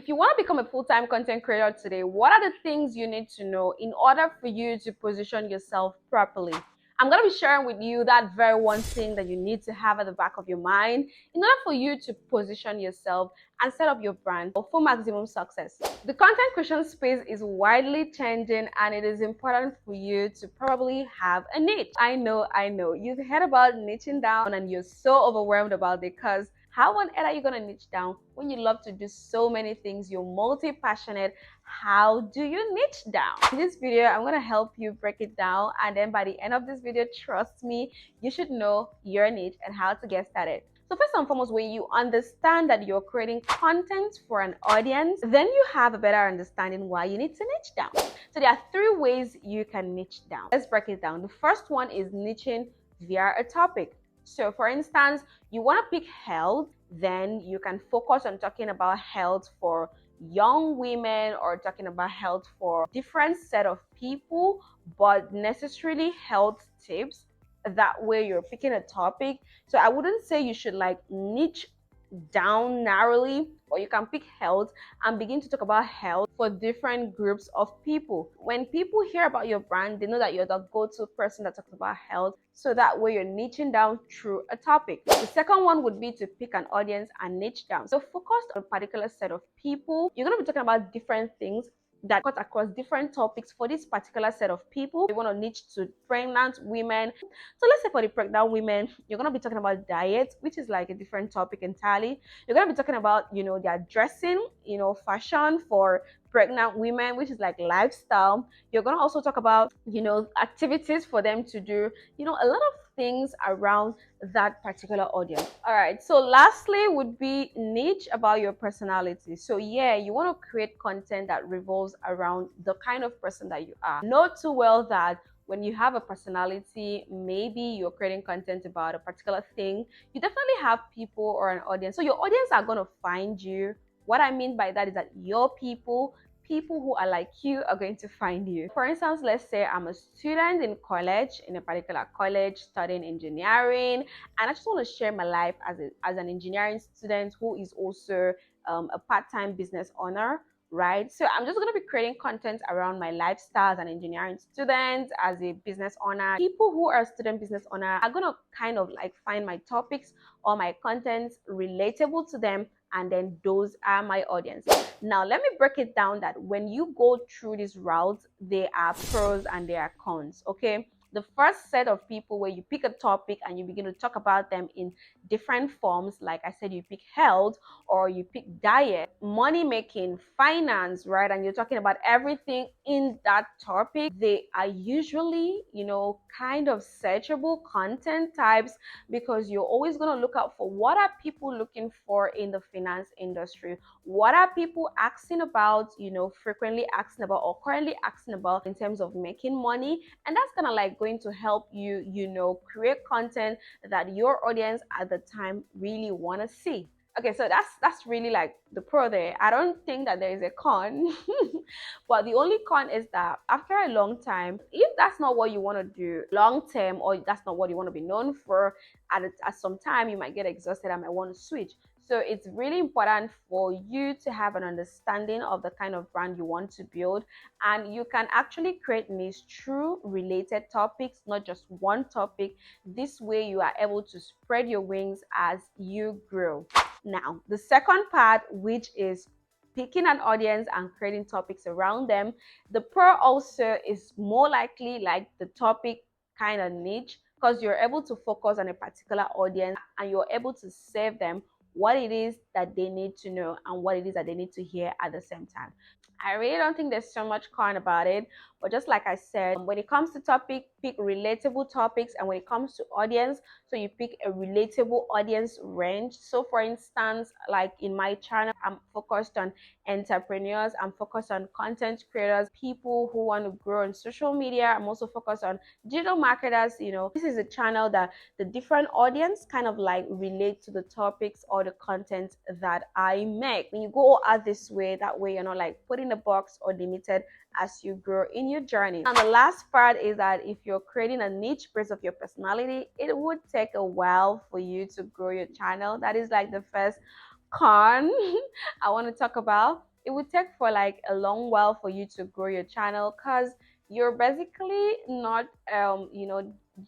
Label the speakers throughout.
Speaker 1: If you want to become a full-time content creator today, what are the things you need to know in order for you to position yourself properly? I'm going to be sharing with you that very one thing that you need to have at the back of your mind in order for you to position yourself and set up your brand for maximum success. The content creation space is widely changing, and it is important for you to probably have a niche. I know. You've heard about niching down and you're so overwhelmed about it because how on earth are you going to niche down when you love to do so many things? You're multi-passionate. How do you niche down? In this video, I'm going to help you break it down. And then by the end of this video, trust me, you should know your niche and how to get started. So first and foremost, when you understand that you're creating content for an audience, then you have a better understanding why you need to niche down. So there are three ways you can niche down. Let's break it down. The first one is niching via a topic. So for instance, you want to pick health, then you can focus on talking about health for young women or talking about health for different set of people, but necessarily health tips. That way you're picking a topic. So I wouldn't say you should like niche down narrowly, or you can pick health and begin to talk about health for different groups of people. When people hear about your brand, they know that you're the go-to person that talks about health, so that way you're niching down through a topic. The second one would be to pick an audience and niche down. So focus on a particular set of people. You're going to be talking about different things that cut across different topics for this particular set of people. You want to niche to pregnant women. So let's say for the pregnant women, you're going to be talking about diet, which is like a different topic entirely. You're going to be talking about, their dressing, fashion for pregnant women, which is like lifestyle. You're going to also talk about, activities for them to do, a lot of things around that particular audience. All right, so lastly would be niche about your personality. So yeah, you want to create content that revolves around the kind of person that you are. Know too well that when you have a personality, maybe you're creating content about a particular thing, you definitely have people or an audience. So your audience are going to find you. What I mean by that is that your people who are like you are going to find you. For instance, let's say I'm a student in college, in a particular college, studying engineering, and I just want to share my life as an engineering student who is also a part-time business owner. Right, so I'm just going to be creating content around my lifestyle as an engineering student, as a business owner. People who are student business owner are going to kind of like find my topics or my contents relatable to them, and then those are my audience. Now let me break it down that when you go through this route, there are pros and there are cons. Okay, the first set of people where you pick a topic and you begin to talk about them in different forms, like I said, you pick health or you pick diet, money making, finance, right? And you're talking about everything in that topic. They are usually, kind of searchable content types, because you're always going to look out for what are people looking for in the finance industry, what are people asking about, frequently asking about or currently asking about in terms of making money. And that's kind of like going to help you, create content that your audience at the time really want to see. Okay, so that's really like the pro there. I don't think that there is a con, but the only con is that after a long time, if that's not what you want to do long term, or that's not what you want to be known for, at some time you might get exhausted and might want to switch. So it's really important for you to have an understanding of the kind of brand you want to build, and you can actually create niche through related topics, not just one topic. This way you are able to spread your wings as you grow. Now, the second part, which is picking an audience and creating topics around them, the pro also is more likely like the topic kind of niche, because you're able to focus on a particular audience and you're able to serve them what it is that they need to know and what it is that they need to hear at the same time. I really don't think there's so much con about it, but just like I said, when it comes to topic, pick relatable topics, and when it comes to audience, so you pick a relatable audience range. So for instance, like in my channel, I'm focused on entrepreneurs, I'm focused on content creators, people who want to grow on social media. I'm also focused on digital marketers. This is a channel that the different audience kind of like relate to the topics or the content that I make. When you go out this way, that way you're not like put in a box or limited as you grow in your journey. And the last part is that if you're creating a niche based of your personality, it would take a while for you to grow your channel. That is like the first con I want to talk about. it would take for like a long while for you to grow your channel, because you're basically not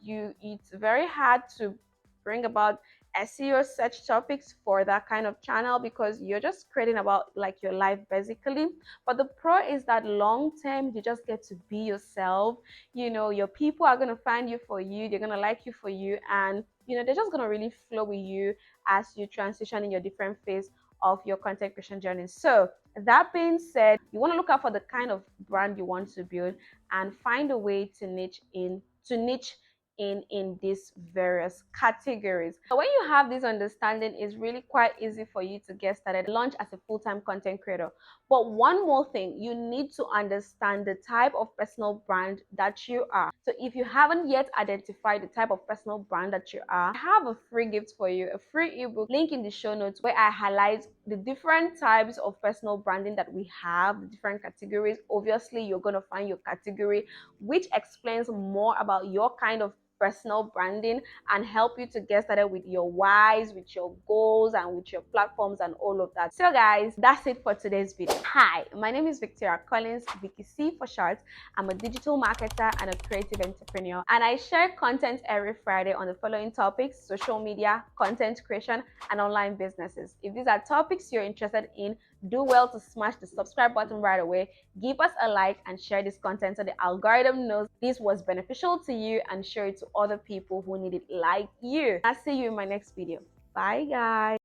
Speaker 1: it's very hard to bring about SEO search topics for that kind of channel, because you're just creating about like your life basically. But the pro is that long term you just get to be yourself. Your people are going to find you for you, they're going to like you for you, and they're just going to really flow with you as you transition in your different phase of your content creation journey. So that being said, you want to look out for the kind of brand you want to build and find a way to niche in these various categories. So when you have this understanding, it's really quite easy for you to get started, launch as a full-time content creator. But one more thing, you need to understand the type of personal brand that you are. So if you haven't yet identified the type of personal brand that you are, I have a free gift for you, a free ebook, link in the show notes, where I highlight the different types of personal branding that we have, the different categories. Obviously, you're going to find your category, which explains more about your kind of personal branding and help you to get started with your whys, with your goals, and with your platforms and all of that. So guys, that's it for today's video. Hi, my name is Victoria Collins, Vicky C for short. I'm a digital marketer and a creative entrepreneur, and I share content every Friday on the following topics: social media, content creation, and online businesses. If these are topics you're interested in, do well to smash the subscribe button right away, give us a like, and share this content so the algorithm knows this was beneficial to you, and share it to other people who need it like you. I'll see you in my next video. Bye guys.